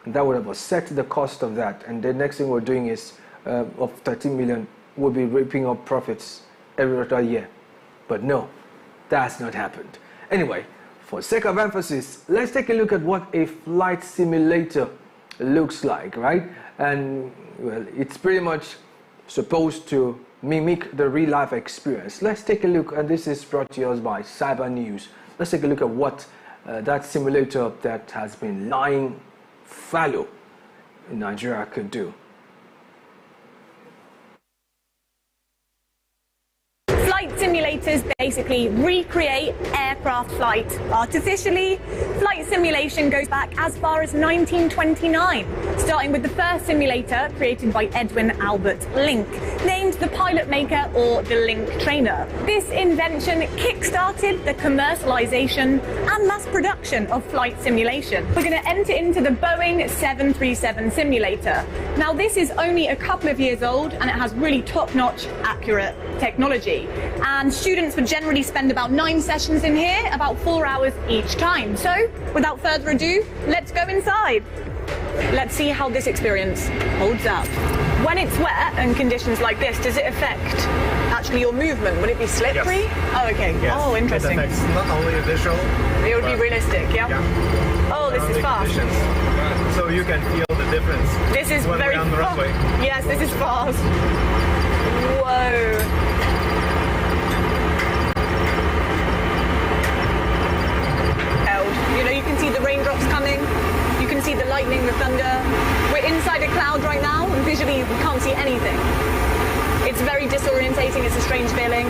And that would have offset the cost of that. And the next thing we're doing is of 13 million, we'll be reaping up profits every other year. But no, that's not happened. Anyway, for sake of emphasis, let's take a look at what a flight simulator looks like, right? And well, it's pretty much supposed to mimic the real life experience. Let's take a look, and this is brought to us by Cyber News. Let's take a look at what that simulator that has been lying fallow in Nigeria could do. Flight simulators basically recreate aircraft flight artificially. Flight simulation goes back as far as 1929, starting with the first simulator created by Edwin Albert Link, named the Pilot Maker or the Link Trainer. This invention kick-started the commercialization and mass production of flight simulation. We're going to enter into the Boeing 737 simulator. Now, this is only a couple of years old and it has really top-notch, accurate technology. And students would generally spend about 9 sessions in here, about 4 hours each time. So, without further ado, let's go inside. Let's see how this experience holds up. When it's wet and conditions like this, does it affect actually your movement? Would it be slippery? Yes. Oh, okay. Yes. Oh, interesting. It affects not only visual. It would be realistic, yeah? Oh, this is fast. Conditions. So you can feel the difference. This is when very we're on the runway. Yes, this is fast. Whoa. You know, you can see the raindrops coming, you can see the lightning, the thunder. We're inside a cloud right now, and visually we can't see anything. It's very disorientating, it's a strange feeling.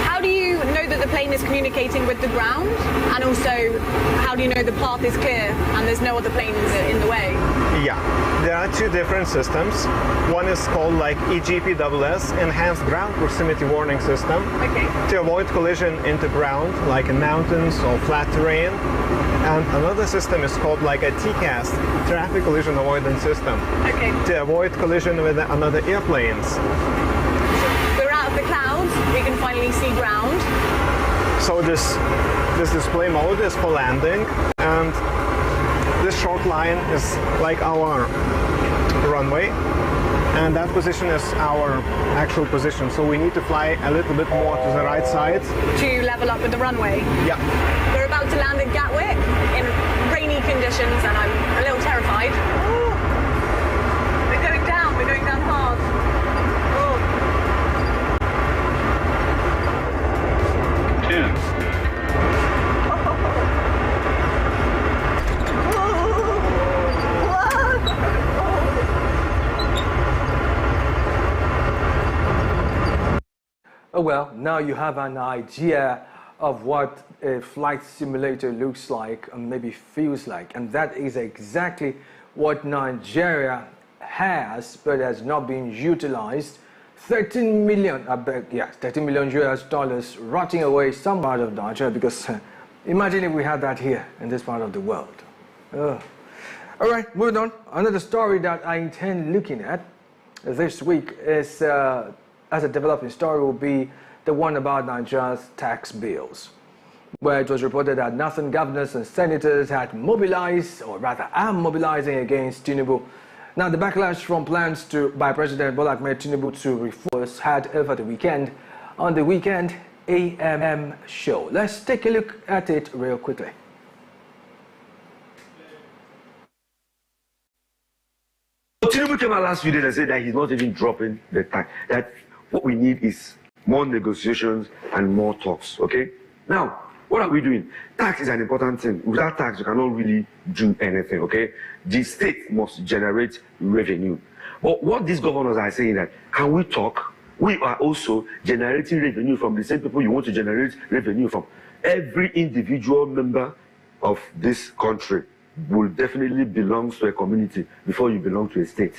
How do you know that the plane is communicating with the ground? And also, how do you know the path is clear and there's no other planes in the way? Yeah, there are 2 different systems. One is called like EGPSS, Enhanced Ground Proximity Warning System, to avoid collision into ground, like in mountains or flat terrain. And another system is called like a TCAS, Traffic Collision Avoidance System, to avoid collision with other airplanes. We're out of the clouds, we can finally see ground. So this display mode is for landing, and this short line is like our runway, and that position is our actual position. So we need to fly a little bit more to the right side. To level up with the runway? Yeah. We're about to land at Gatwick in rainy conditions, and I'm a little terrified. Ooh. We're going down hard. Oh. 2. Oh well, now you have an idea of what a flight simulator looks like and maybe feels like, and that is exactly what Nigeria has but has not been utilized. 13 million, I beg, yes, 13 million US dollars rotting away some part of Nigeria, because imagine if we had that here in this part of the world. All right, moving on. Another story that I intend looking at this week is as a developing story will be the one about Nigeria's tax bills, where it was reported that northern governors and senators had mobilized, or rather are mobilizing against Tinubu. Now, the backlash from plans by President Bola Ahmed Tinubu to reforms had over the weekend on the Weekend AMM show. Let's take a look at it real quickly. Tinubu came out last few days and said that he's not even dropping the tax. That what we need is more negotiations and more talks, okay? Now, what are we doing? Tax is an important thing. Without tax, you cannot really do anything, okay? The state must generate revenue. But what these governors are saying that, can we talk? We are also generating revenue from the same people you want to generate revenue from. Every individual member of this country will definitely belong to a community before you belong to a state.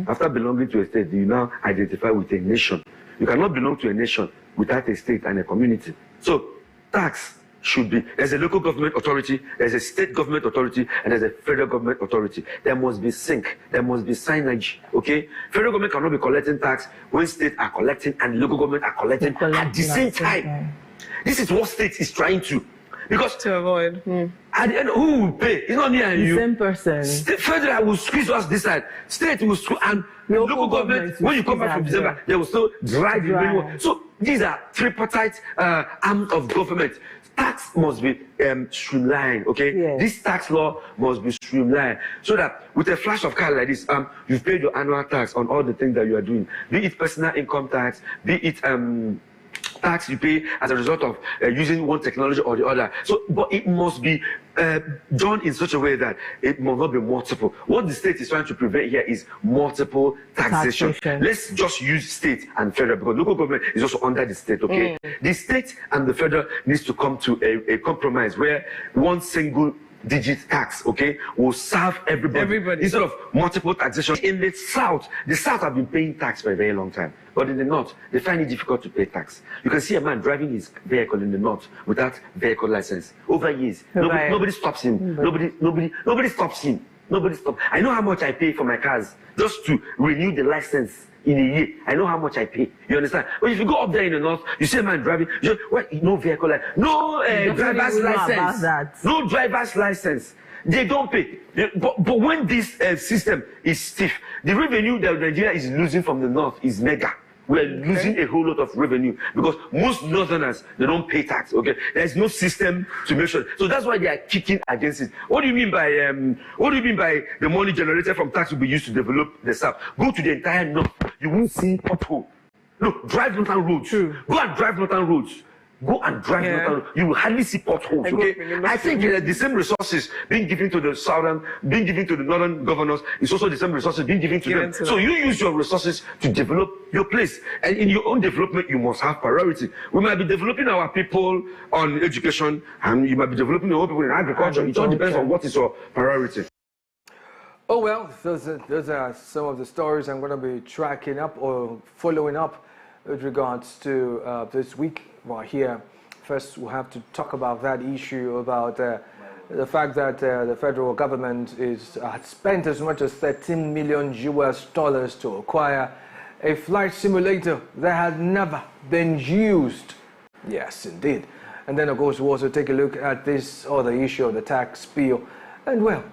After belonging to a state, you now identify with a nation. You cannot belong to a nation without a state and a community. So tax should be, there's a local government authority, there's a state government authority, and there's a federal government authority. There must be sync, there must be signage, okay? Federal government cannot be collecting tax when states are collecting and local government are collecting at the same time. This is what state is trying to. Because to avoid. At the end, who will pay? It's not me and you. The same person. Federal will squeeze us this side. State will squeeze, and local government, when you come back from December, they will still drag the minimum. So these are tripartite arms of government. Tax must be streamlined, okay? Yes. This tax law must be streamlined so that with a flash of card like this, you've paid your annual tax on all the things that you are doing, be it personal income tax, be it tax you pay as a result of using one technology or the other. So, but it must be done in such a way that it must not be multiple. What the state is trying to prevent here is multiple taxation. Let's just use state and federal, because local government is also under the state, okay? The state and the federal needs to come to a compromise where one single digit tax, okay, will serve everybody instead of multiple taxation. In the south have been paying tax for a very long time, but in the north they find it difficult to pay tax. You can see a man driving his vehicle in the north without vehicle license over years. Nobody stops him. Nobody stops him. Nobody stops. I know how much I pay for my cars just to renew the license in a year. I know how much I pay. You understand? But if you go up there in the north, you see a man driving, no vehicle license, no driver's license, no driver's license. They don't pay. But when this system is stiff, the revenue that Nigeria is losing from the north is mega. We're losing a whole lot of revenue because most northerners, they don't pay tax, okay? There's no system to make sure. So that's why they are kicking against it. What do you mean by the money generated from tax will be used to develop the south? Go to the entire north, you won't see pothole. Look, drive northern roads. Go and drive northern roads. Go and drive northern roads. You will hardly see potholes, okay? I think the same resources being given to the southern, being given to the northern governors is also the same resources being given to them. So you use your resources to develop your place. And in your own development, you must have priority. We might be developing our people on education, and you might be developing your own people in agriculture. It all depends on what is your priority. Oh, well, those are some of the stories I'm going to be tracking up or following up with regards to this week. Right here, first we'll have to talk about that issue about the fact that the federal government had spent as much as $13 million to acquire a flight simulator that had never been used. Yes, indeed. And then, of course, we'll also take a look at this other issue of the tax bill. And, well,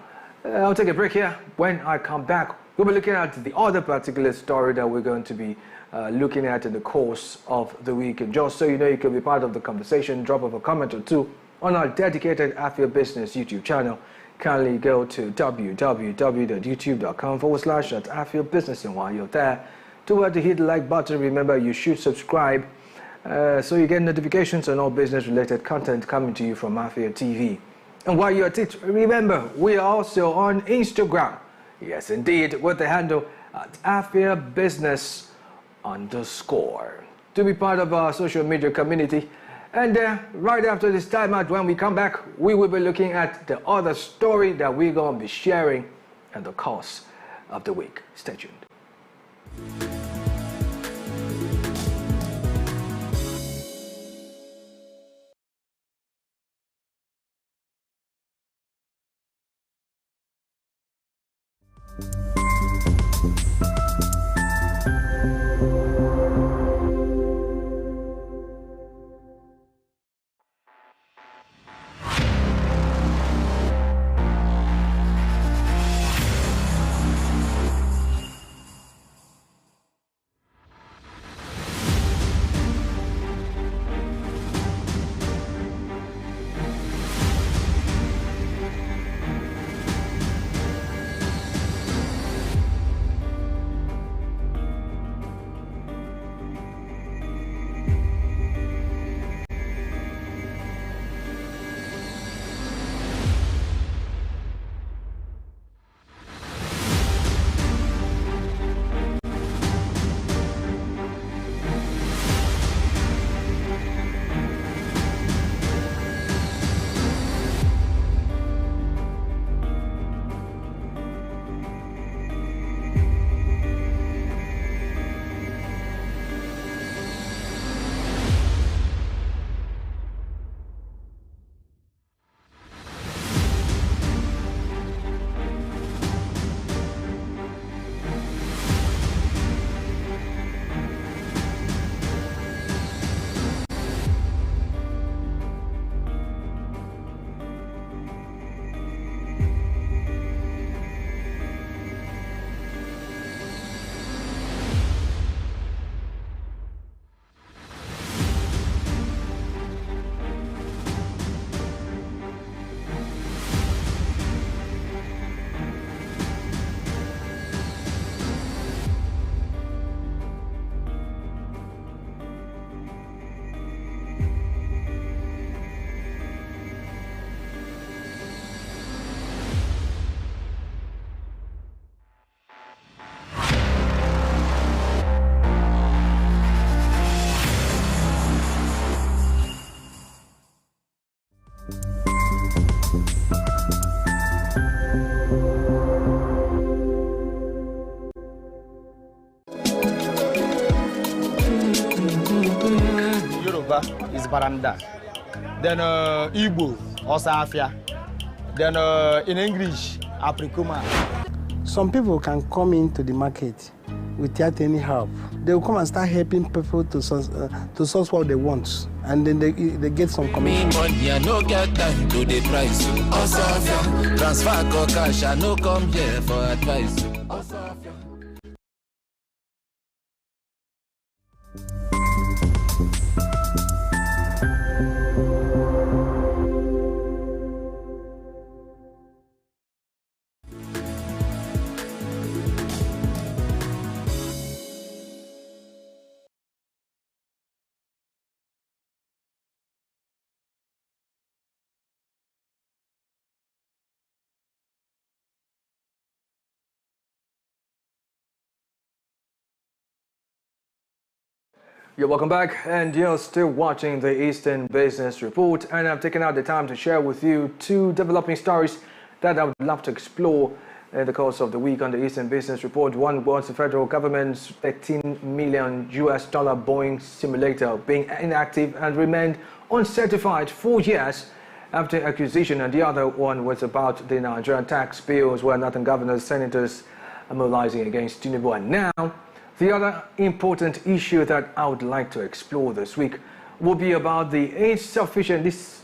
I'll take a break here. When I come back, we'll be looking at the other particular story that we're going to be looking at in the course of the week. And just so you know, you can be part of the conversation, drop off a comment or two on our dedicated Afia Business YouTube channel. Kindly go to www.youtube.com/Afia Business, and while you're there, to hit the like button. Remember, you should subscribe so you get notifications on all business-related content coming to you from Afia TV. And while you're at it, remember, we are also on Instagram. Yes, indeed, with the handle at Afia Business _ to be part of our social media community. And right after this time out, when we come back, we will be looking at the other story that we're going to be sharing in the course of the week. Stay tuned. Yoruba is baranda. Then Igbo, also Afia. Then in English, apricoma. Some people can come into the market without any help. They will come and start helping people to source what they want, and then they get some commission. Money, I no get time to the price. Also, transfer or cash, I no come here for advice. You're welcome back, and you're still watching the Eastern Business Report, and I've taken out the time to share with you two developing stories that I would love to explore in the course of the week on the Eastern Business Report. One was the federal government's $13 million Boeing simulator being inactive and remained uncertified 4 years after acquisition, and the other one was about the Nigerian tax bills, where Northern governors, senators are mobilizing against Tinubu. And now, the other important issue that I would like to explore this week will be about the insufficient, it's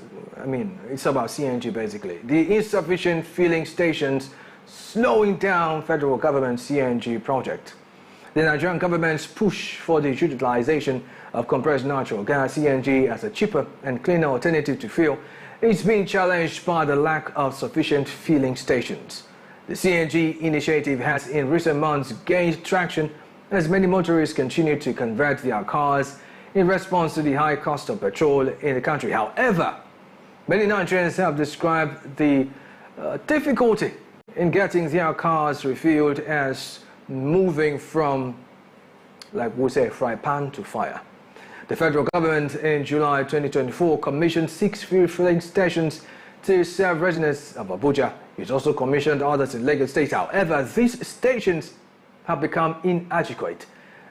about CNG basically, the insufficient filling stations slowing down federal government CNG project. The Nigerian government's push for the utilization of compressed natural gas CNG as a cheaper and cleaner alternative to fuel is being challenged by the lack of sufficient filling stations. The CNG initiative has in recent months gained traction as many motorists continue to convert their cars in response to the high cost of petrol in the country. However, many Nigerians have described the difficulty in getting their cars refilled as moving from, like we say, fry pan to fire. The federal government in July 2024 commissioned 6 filling stations to serve residents of Abuja. It also commissioned others in Lagos State. However, these stations have become inadequate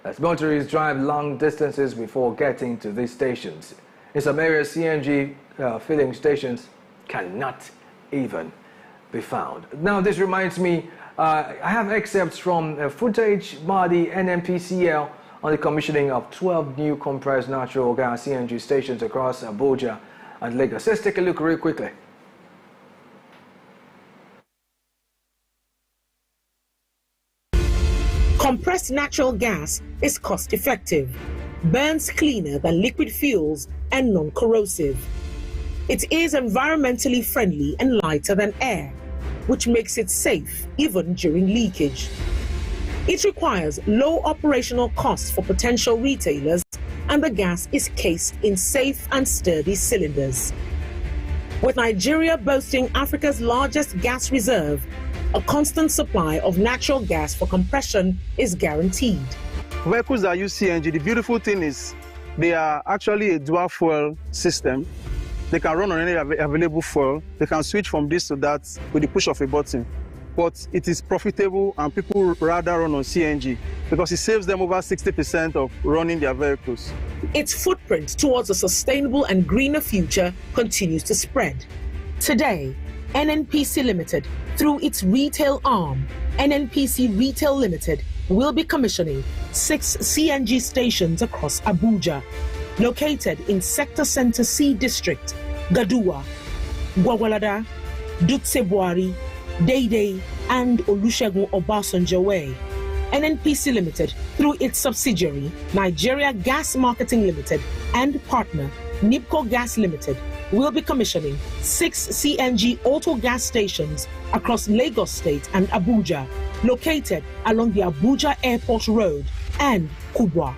as motorists drive long distances before getting to these stations. In some areas, CNG filling stations cannot even be found. Now, this reminds me, I have excerpts from footage by the NNPCL on the commissioning of 12 new compressed natural gas CNG stations across Abuja and Lagos. Let's take a look real quickly. Compressed natural gas is cost-effective, burns cleaner than liquid fuels, and non-corrosive. It is environmentally friendly and lighter than air, which makes it safe even during leakage. It requires low operational costs for potential retailers, and the gas is cased in safe and sturdy cylinders. With Nigeria boasting Africa's largest gas reserve, a constant supply of natural gas for compression is guaranteed. Vehicles that use CNG, the beautiful thing is they are actually a dual fuel system. They can run on any available fuel. They can switch from this to that with the push of a button. But it is profitable, and people rather run on CNG because it saves them over 60% of running their vehicles. Its footprint towards a sustainable and greener future continues to spread. Today, NNPC Limited, through its retail arm, NNPC Retail Limited, will be commissioning 6 CNG stations across Abuja, located in Sector Center C District, Gaduwa, Gwagwalada, Dutsebwari, Deidei, and Olusegun Obasanjo Way. NNPC Limited, through its subsidiary, Nigeria Gas Marketing Limited, and partner, NIPCO Gas Limited, will be commissioning 6 CNG auto gas stations across Lagos State and Abuja, located along the Abuja Airport Road and Kubwa.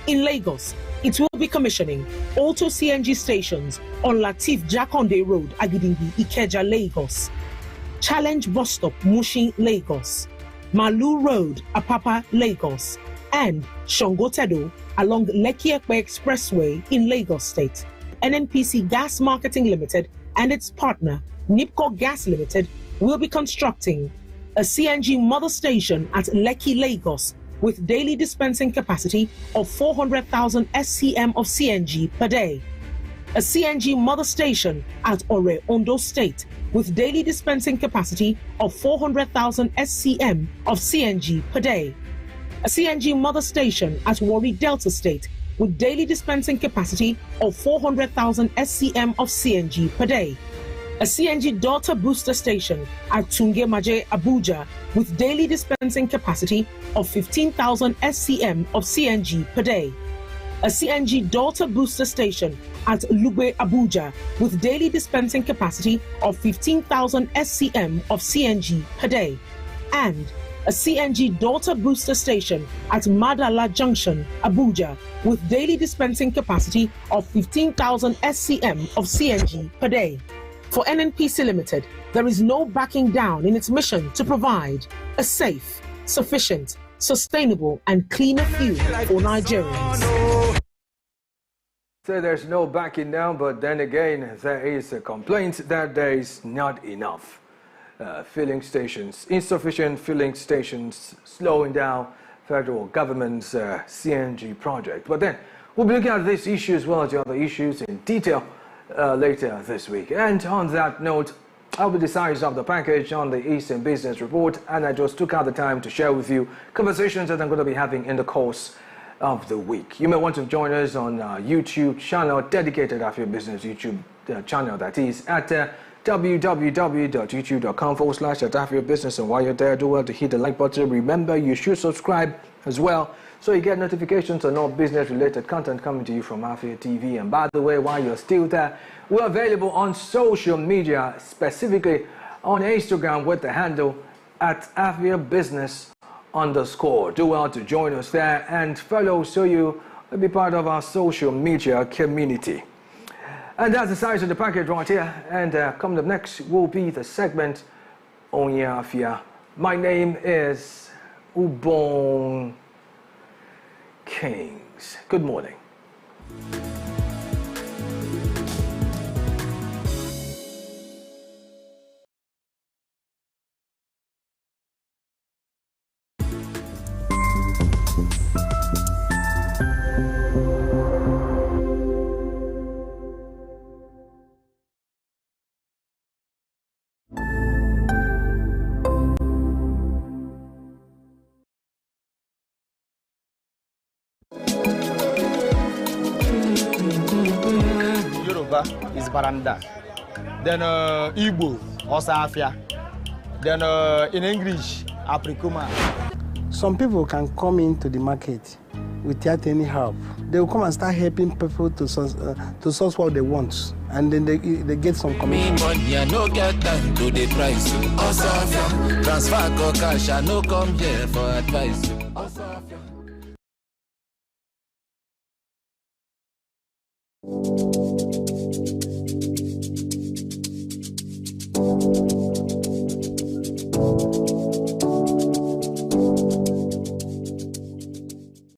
In Lagos, it will be commissioning auto CNG stations on Latif Jakonde Road, Agidingbi, Ikeja, Lagos, Challenge Bus Stop, Mushin, Lagos, Malu Road, Apapa, Lagos, and Shongotedo along Lekki Ekpe Expressway in Lagos State. NNPC Gas Marketing Limited and its partner, NIPCO Gas Limited, will be constructing a CNG mother station at Lekki, Lagos, with daily dispensing capacity of 400,000 SCM of CNG per day. A CNG mother station at Ore, Ondo State, with daily dispensing capacity of 400,000 SCM of CNG per day. A CNG mother station at Warri, Delta State, with daily dispensing capacity of 400,000 SCM of CNG per day. A CNG daughter booster station at Tunge Maje, Abuja, with daily dispensing capacity of 15,000 SCM of CNG per day. A CNG daughter booster station at Lugbe, Abuja, with daily dispensing capacity of 15,000 SCM of CNG per day. And a CNG daughter booster station at Madala Junction, Abuja, with daily dispensing capacity of 15,000 SCM of CNG per day. For NNPC Limited, there is no backing down in its mission to provide a safe, sufficient, sustainable and cleaner fuel for Nigerians. So there's no backing down, but then again, there is a complaint that there is not enough filling stations, insufficient filling stations, slowing down federal government's CNG project. But then we'll be looking at this issue as well as the other issues in detail later this week. And on that note, I'll be the size of the package on the Eastern Business Report, and I just took out the time to share with you conversations that I'm going to be having in the course of the week. You may want to join us on YouTube channel, dedicated Afia Business YouTube channel, that is at www.youtube.com/Afia Business. And while you're there, do well to hit the like button. Remember, you should subscribe as well, so you get notifications on all business-related content coming to you from Afia TV. And by the way, while you're still there, we're available on social media, specifically on Instagram with the handle at Afia Business _. Do well to join us there and follow, so you will be part of our social media community. And that's the size of the package right here. And coming up next will be the segment on Afia. My name is Ubong Kings. Good morning. Is Baranda. Then Igbo, also Afia. Then in English, Apricoma. Some people can come into the market without any help. They will come and start helping people to source what they want, and then they get some commission. Me money, I no get time to the price. Also Afia, transfer go cash, I no come here for advice. Also Afia.